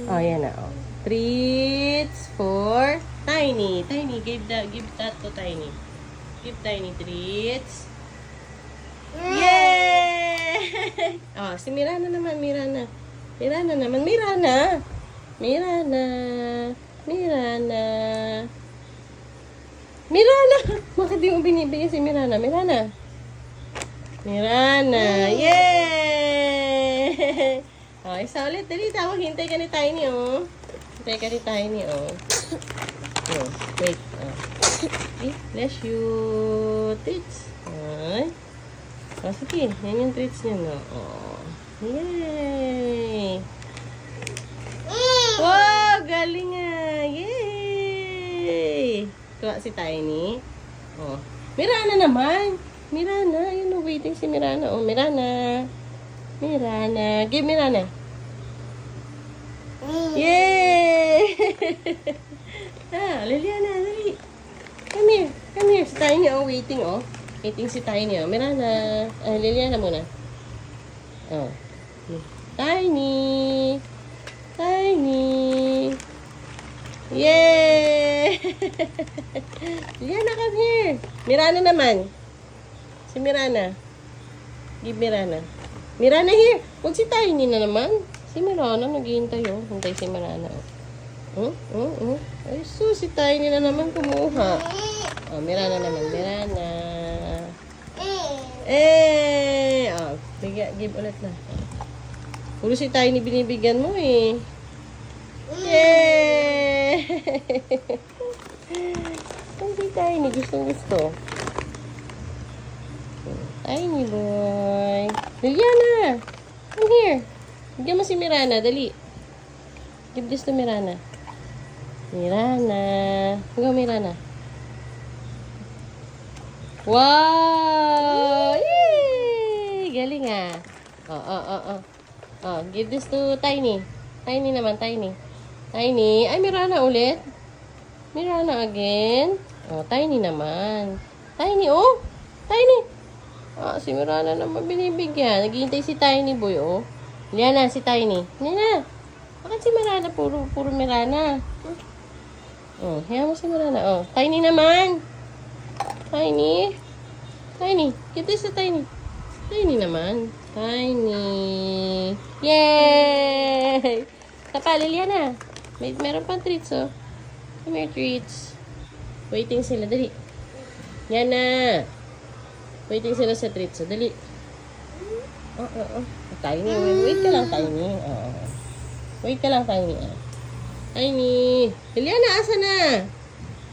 Oh, yan na. Oh. Treats for Tiny. Tiny, give that to Tiny. Give Tiny treats. Yay! Oh, si Mirana naman, Mirana. Mirana naman, Mirana. Mirana. Mirana. Mirana! Bakit di mo binibigyan si Mirana? Mirana. Mirana. Yay! Oh, isa ulit. Dali, tawag. Hintay ka ni Tiny, oh. Hintay ka ni Tiny, oh. Oh, wait. Oh. Okay, bless you. Treats. Ay. Oh, sige. Yan yung treats niya, no? Oh. Yay! Wow! Galing nga! Yay! Tuwa si Tiny. Oh. Mirana naman! Mirana. Ayun, no, waiting si Mirana. Oh, Mirana. Mirana. Give Mirana. Yay! Ah, Liliana, dali. Come here. Come here. Si Tiny, oh, waiting, oh. Waiting si Tiny, oh. Mirana. Ah, Liliana muna. Oh. Tiny. Tiny. Yay! Liliana, come here. Mirana naman. Si Mirana. Give Mirana. Mirana here. Huwag si Tiny na naman. Si Mirana, naghihintay, oh. Hintay si Mirana, oh. Ay, sus, si Tiny na naman kumuha. Oh, Mirana naman. Mirana. Eh! Oh, give ulit na. Puro si Tiny binibigyan mo, eh. Yay! Ang si Tiny, gustong-gusto. Tiny boy. Liliana! Come here. Bigyan mo si Mirana, dali. Give this to Mirana. Mirana. Go, Mirana. Wow! Yay! Galing ah. Oh, give this to Tiny. Tiny naman, Tiny. Tiny. Ay, Mirana ulit. Mirana again. Oh, Tiny naman. Tiny, oh. Tiny. Ah, si Mirana naman binibigyan. Naghihintay si Tiny boy, oh. Liana, si Tiny. Liana. Bakit si Mirana? Puro Mirana. Oh, hiya mo si Mirana. Oh, Tiny naman. Tiny. Tiny. Give this to Tiny. Tiny naman. Tiny. Yay! Tapa, Liliana. Meron pang treats, oh. Come here, treats. Waiting sila. Dali. Yan na. Waiting sila sa treats, oh. Dali. Tiny. Wait ka lang, Tiny. Wait ka lang, Tiny. Tiny. Liliana, asa na?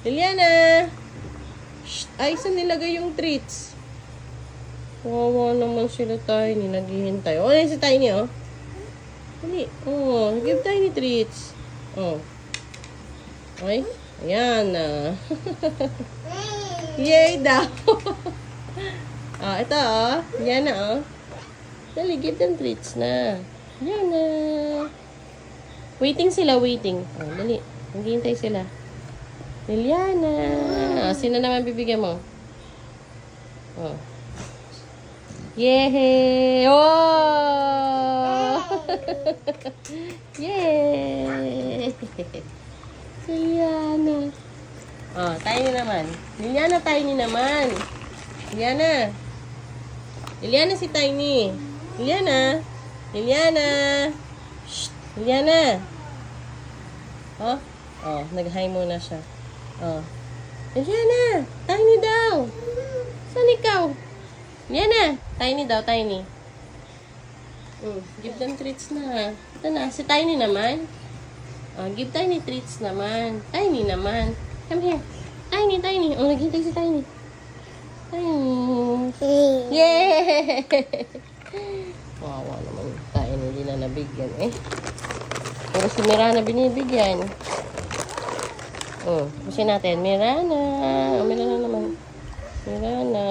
Liliana. Shh. Ay, saan nilagay yung treats? Wawa naman sila, Tiny. Naghihintay. Oh, yan si Tiny, oh. Dali. Oh, give Tiny treats. Oh. Ay, ayan na. Yay daw. Oh, ito, oh. Yan na, oh. Dali, give them treats na. Yan na. Waiting sila, waiting. Oh, dali. Naghihintay sila. Liliana. Oh, sino naman bibigyan mo? Oh. Yay! Oh! Yay! Liliana. Oh, Tiny naman. Liliana, Tiny naman. Liliana. Liliana si Tiny. Liliana. Liliana. Shh. Liliana. Oh. Oh, nag-hi muna siya. Oh. Liliana. Tiny daw. Saan ikaw? Liliana. Tiny daw, Tiny. Give them treats na. Ito na. Si Tiny naman. Oh, give Tiny treats naman. Tiny naman. Come here. Tiny, Tiny. Oh, naghintay si Tiny. Tiny. Yay! Wawa naman tayo, hindi na nabigyan eh. Pero si Mirana binibigyan. Oh, kasi natin, Mirana. Oh, Mirana naman. Mirana.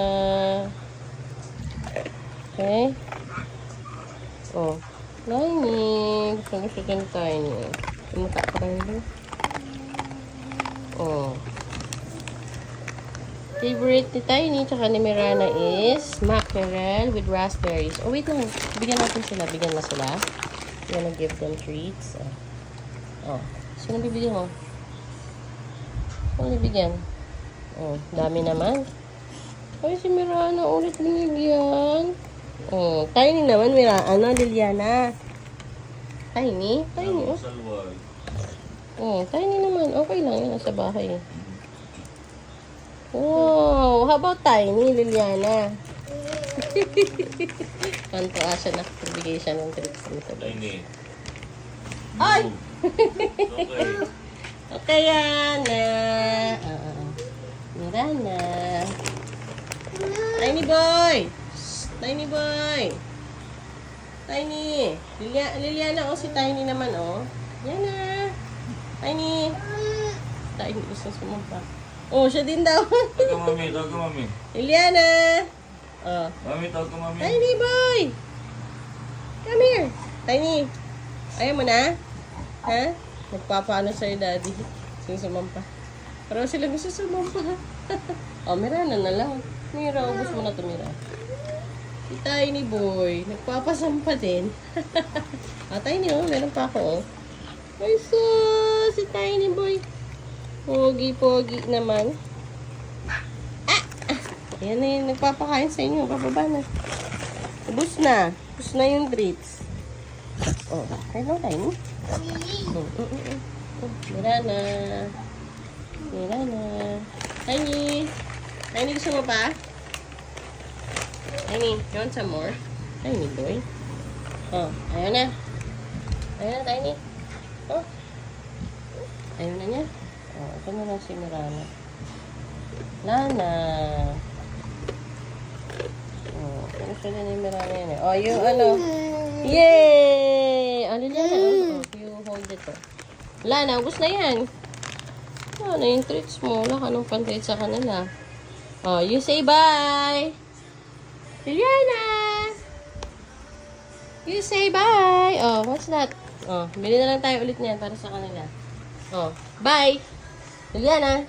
Okay. Oh, Tiny. Gusto din Tiny. Tumuka pa rin. Oh. Favorite ni Tiny tsaka ni Mirana is mackerel with raspberries. Oh, wait lang. Bigyan natin sila. Bigyan na sila. We're gonna give them treats. Oh, sino bibigyan mo? Sino bibigyan? Oh, dami naman. Ay, si Mirana ulit binigyan. Oh, Tiny naman, Liliana. Tiny? Tiny, oh. Salwal. Oh, Tiny naman. Okay lang yun, nasa bahay. Wow, how about Tiny, Liliana? Pantua siya na bigay siya ng tricks din sa bahay. Tiny. Ay! Okay. Okay, Yana. Mirana. Tiny boy! Shh, Tiny boy! Tiny! Liliana, oh, si Tiny naman, oh. Yana! Tiny! Tiny, gusto sumampa. Oh, siya din daw. Tawag ka mami, tawag ka mami. Liliana! Oh. Mami, tawag ka mami. Tiny boy! Come here! Tiny! Ayaw mo na? Ha? Magpapaano sa'yo, daddy? Sumampa. Pero sila gusto sumampa. Oh, Mirana na lang. Mira, ubus mo na ito, Mira. Si Tiny boy, nagpapasampa din. Ah, Tiny, oh, meron pa ako, oh. Ay, si Tiny boy. Pogi-pogi naman. Ayan na yun, nagpapakain sa inyo. Bababa na. Ubus na. Ubus na yung treats. Oh, hello, Tiny. Mirana. Mirana. Tiny. Tiny, gusto mo pa? Tiny, you want some more? Tiny boy. Oh, ayaw na. Ayaw na, Tiny. Oh. Ayaw na niya. Oh, ito na lang si Mirana. Lana. Oh, gusto niya ni Mirana yan eh. Oh, yung ano. Yay! Oh, Liliana. Oh, you hold it oh. Lana, ubus na yan. Oh, na yung treats mo. Wala ka nung pantay sa kanila. Oh, you say bye. Liliana! You say bye. Oh, what's that? Oh, bili na lang tayo ulit niyan para sa kanila. Oh, bye. Liliana.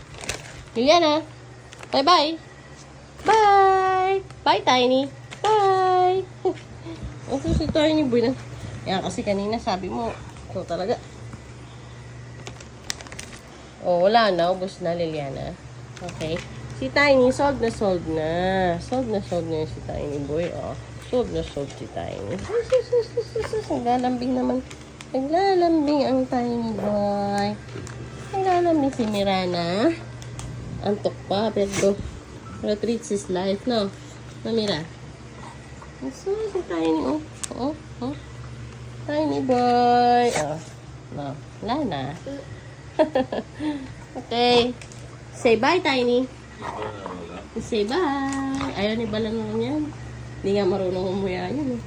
Liliana. Bye-bye. Bye. Bye, Tiny. Bye. Ang si Tiny boy na. Yan, kasi kanina sabi mo, ito talaga. Oh, wala na. Ubus na, Liliana. Okay. Si Tiny, solved na. Solved na yun si Tiny boy. Oh, solved na si Tiny. Naglalambing naman. Naglalambing ang Tiny boy. Naglalambing si Mirana. Antok pa, pero treats his life, no? Namira. So, si Tiny, oh. Oh. Tiny boy. Oh. No. Wala na. Okay. Say bye, Tiny. Say bye. Ayaw ni Balan naman yan. Hindi nga marunong umuya yan, eh.